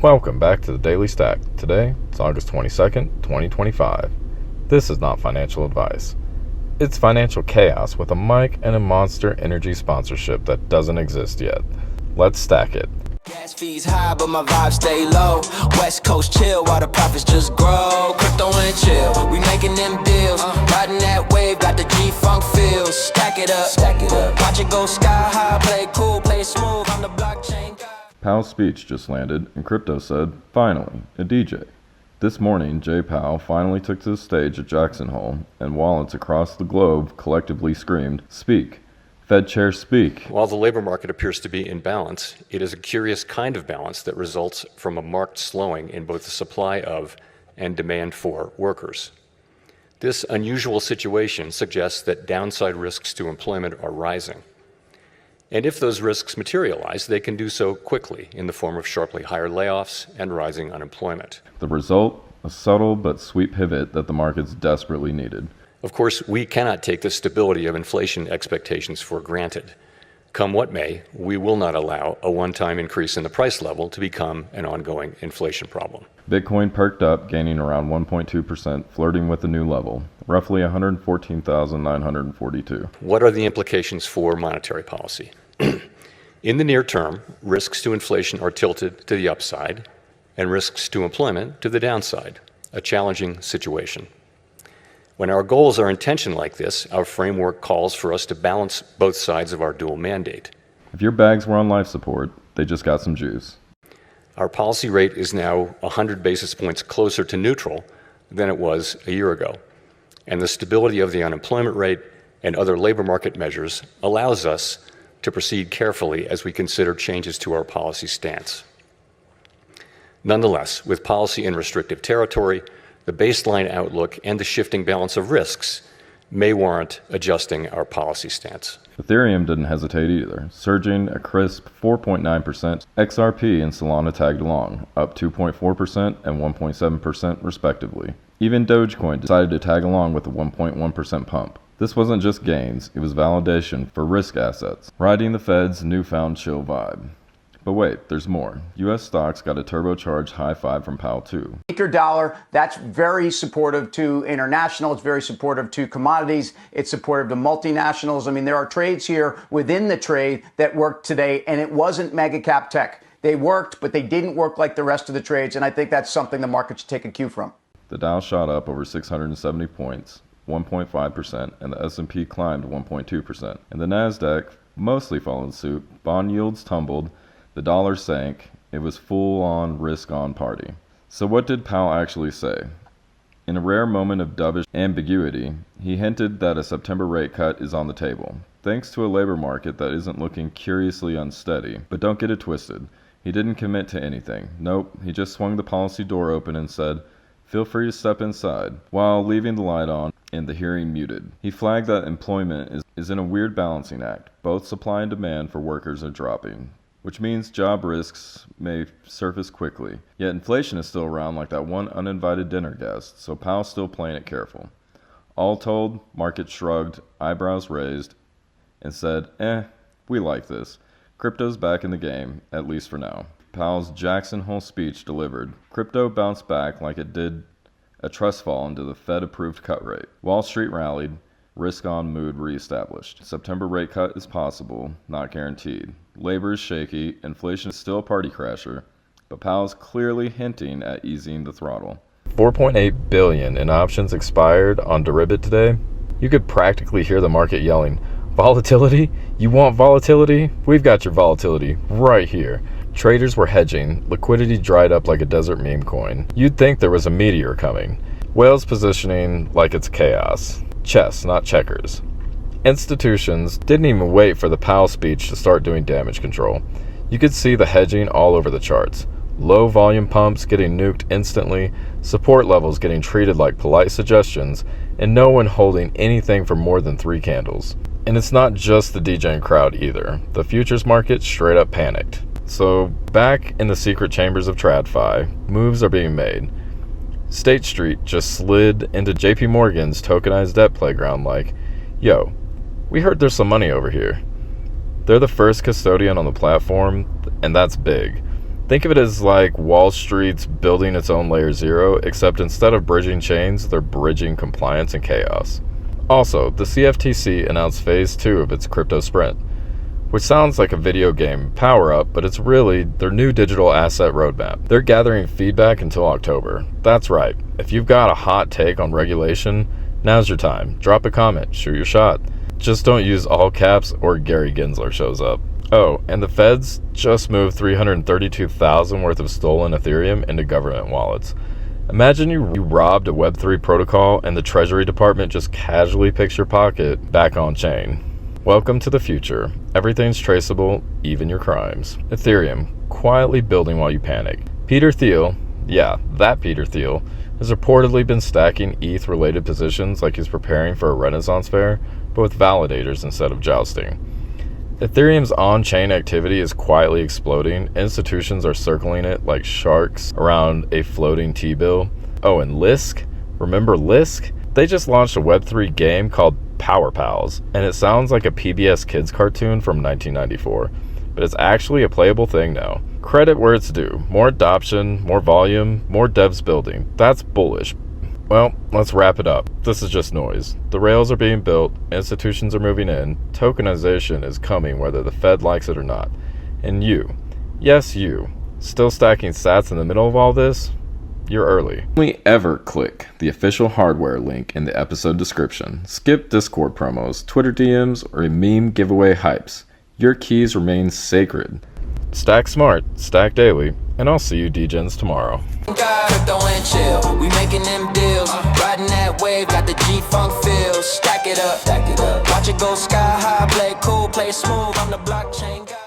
Welcome back to the Daily Stack. Today, it's August 22nd, 2025. This is not financial advice. It's financial chaos with a mic and a Monster Energy sponsorship that doesn't exist yet. Let's stack it. Gas fees high, but my vibes stay low. West Coast chill while the profits just grow. Crypto and chill, we making them deals. Riding that wave, got the G-Funk feels. Stack it up, watch it go sky high. Play it cool, play it smooth, I'm the blockchain guy. Powell's speech just landed, and crypto said, finally, a DJ. This morning, Jay Powell finally took to the stage at Jackson Hole, and wallets across the globe collectively screamed, "Speak. Fed chair, speak." While the labor market appears to be in balance, it is a curious kind of balance that results from a marked slowing in both the supply of and demand for workers. This unusual situation suggests that downside risks to employment are rising. And if those risks materialize, they can do so quickly in the form of sharply higher layoffs and rising unemployment. The result, a subtle but sweet pivot that the markets desperately needed. Of course, we cannot take the stability of inflation expectations for granted. Come what may, we will not allow a one-time increase in the price level to become an ongoing inflation problem. Bitcoin perked up, gaining around 1.2%, flirting with a new level, roughly 114,942. What are the implications for monetary policy? In the near term, risks to inflation are tilted to the upside and risks to employment to the downside, a challenging situation. When our goals are in tension like this, our framework calls for us to balance both sides of our dual mandate. If your bags were on life support, they just got some juice. Our policy rate is now 100 basis points closer to neutral than it was a year ago, and the stability of the unemployment rate and other labor market measures allows us to proceed carefully as we consider changes to our policy stance. Nonetheless, with policy in restrictive territory, the baseline outlook and the shifting balance of risks may warrant adjusting our policy stance. Ethereum didn't hesitate either, surging a crisp 4.9%. XRP and Solana tagged along, up 2.4% and 1.7% respectively. Even Dogecoin decided to tag along with a 1.1% pump. This wasn't just gains, it was validation for risk assets, riding the Fed's newfound chill vibe. But wait, there's more. U.S. stocks got a turbocharged high five from Powell too. Weaker dollar, that's very supportive to international. It's very supportive to commodities. It's supportive to multinationals. I mean, there are trades here within the trade that worked today, and it wasn't mega cap tech. They worked, but they didn't work like the rest of the trades, and I think that's something the market should take a cue from. The Dow shot up over 670 points, 1.5%, and the S&P climbed 1.2%. And the Nasdaq mostly followed suit. Bond yields tumbled. The dollar sank. It was full-on risk-on party. So what did Powell actually say? In a rare moment of dovish ambiguity, he hinted that a September rate cut is on the table, thanks to a labor market that isn't looking curiously unsteady. But don't get it twisted. He didn't commit to anything. Nope, he just swung the policy door open and said, "Feel free to step inside," while leaving the light on and the hearing muted. He flagged that employment is in a weird balancing act. Both supply and demand for workers are dropping, which means job risks may surface quickly. Yet inflation is still around like that one uninvited dinner guest, so Powell's still playing it careful. All told, market shrugged, eyebrows raised, and said, we like this. Crypto's back in the game, at least for now. Powell's Jackson Hole speech delivered. Crypto bounced back like it did a trust fall into the Fed-approved cut rate. Wall Street rallied, risk-on mood reestablished. September rate cut is possible, not guaranteed. Labor is shaky, inflation is still a party crasher, but Powell's clearly hinting at easing the throttle. $4.8 billion in options expired on Deribit today. You could practically hear the market yelling, "Volatility? You want volatility? We've got your volatility right here." Traders were hedging, liquidity dried up like a desert meme coin. You'd think there was a meteor coming. Whales positioning like it's chaos. Chess, not checkers. Institutions didn't even wait for the Powell speech to start doing damage control. You could see the hedging all over the charts. Low volume pumps getting nuked instantly, support levels getting treated like polite suggestions, and no one holding anything for more than 3 candles. And it's not just the DJing crowd either. The futures market straight up panicked. So back in the secret chambers of TradFi, moves are being made. State Street just slid into JP Morgan's tokenized debt playground like, "Yo, we heard there's some money over here." They're the first custodian on the platform, and that's big. Think of it as like Wall Street's building its own layer zero, except instead of bridging chains, they're bridging compliance and chaos. Also, the CFTC announced phase 2 of its crypto sprint, which sounds like a video game power-up, but it's really their new digital asset roadmap. They're gathering feedback until October. That's right. If you've got a hot take on regulation, now's your time. Drop a comment, shoot your shot. Just don't use all caps or Gary Gensler shows up. Oh, and the feds just moved 332,000 worth of stolen Ethereum into government wallets. Imagine you robbed a Web3 protocol and the Treasury Department just casually picks your pocket back on chain. Welcome to the future. Everything's traceable, even your crimes. Ethereum, quietly building while you panic. Peter Thiel, yeah, that Peter Thiel, has reportedly been stacking ETH-related positions like he's preparing for a Renaissance fair, but with validators instead of jousting. Ethereum's on-chain activity is quietly exploding. Institutions are circling it like sharks around a floating T-bill. Oh, and Lisk? Remember Lisk? They just launched a Web3 game called Powell, and it sounds like a PBS Kids cartoon from 1994, but it's actually a playable thing now. Credit where it's due. More adoption, more volume, more devs building. That's bullish. Well, let's wrap it up. This is just noise. The rails are being built, institutions are moving in, tokenization is coming whether the Fed likes it or not. And you, yes you, still stacking sats in the middle of all this? You're early. Only ever click the official hardware link in the episode description. Skip Discord promos, Twitter DMs, or meme giveaway hypes. Your keys remain sacred. Stack smart, stack daily, and I'll see you DGens tomorrow. Crypto and chill, we making them deals. Riding that wave, got the G-Funk feel. Stack it up, watch it go sky high. Play cool, play smooth. I'm the blockchain guy.